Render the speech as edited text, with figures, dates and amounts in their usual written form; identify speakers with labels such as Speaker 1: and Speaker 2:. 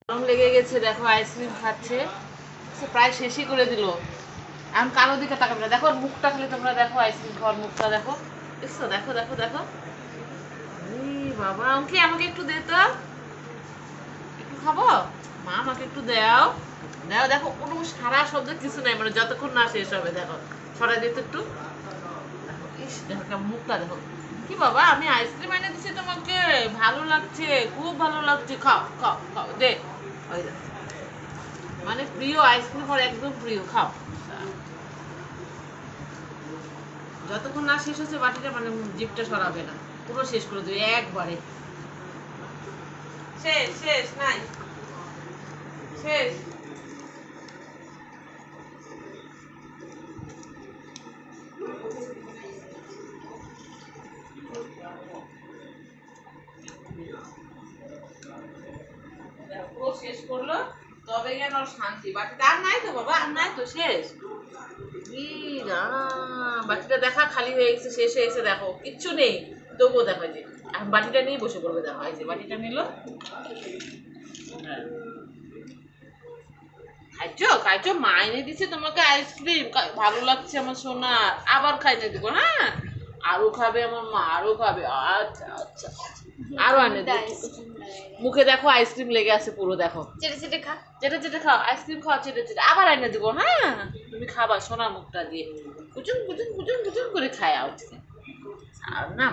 Speaker 1: গরম লেগে গেছে, দেখো আইসক্রিম খাচ্ছে, সে প্রায় শেষই করে দিল। এখন কালো দিকে তাকাবে না, দেখো মুখটা খালি তোমরা দেখো, আইসক্রিম খাওয়ার মুখটা দেখো, দেখছো? দেখো দেখো দেখো, বাবা আমাকে আমাকে একটু দে তো, একটু খাবো, মা আমাকে একটু দাও দাও। দেখো কোনো সারা শব্দ কিছু নাই, মানে যতক্ষণ না শেষ হবে। দেখো সরাই দিতে একটু, দেখো ইস, দেখো কেমন মুখটা দেখো। কি বাবা, আমি আইসক্রিম এনে দিচ্ছি তোমাকে, ভালো লাগছে, খুব ভালো লাগছে, খাও খাও খাও, দে। ওই দেখো, মানে প্রিয় আইসক্রিম ওর, একদম প্রিয়, খাও। যতক্ষণ না শেষ হচ্ছে বাটিটা, মানে জিপটা সরাবে না, পুরো শেষ করে দেবে একবারে। শেষ শেষ নাই, শেষ। পুরো শেষ করলো, তবে গিয়ে ওর শান্তি। বাটিটা আর নাই তো বাবা, আর নাই তো, শেষ। বাটিটা দেখা খালি হয়ে গেছে, শেষ হয়ে গেছে, দেখো কিচ্ছু নেই, তবুও দেখো যে এখন বাটিটা নিয়ে বসে পড়বে। দেখো এই যে বাটিটা নিল, খাইছো খাইছো, মা এনে দিচ্ছে তোমাকে আইসক্রিম, ভালো লাগছে আমার সোনা, আবার খাইতে দিব, হ্যাঁ আরো খাবে আমার মা, আরো খাবে। আচ্ছা আচ্ছা, আরো এনে দিচ্ছি। মুখে দেখো আইসক্রিম লেগে আছে পুরো, দেখো চেটে চেটে খা, চেটে চেটে খাও, আইসক্রিম খাও, চেটে চেটে, আবার এনে দিব, হ্যাঁ তুমি খাবা সোনার মুখটা দিয়ে, কুচুন কুচুন কুচুন কুচুন করে খায় আজকে। আর না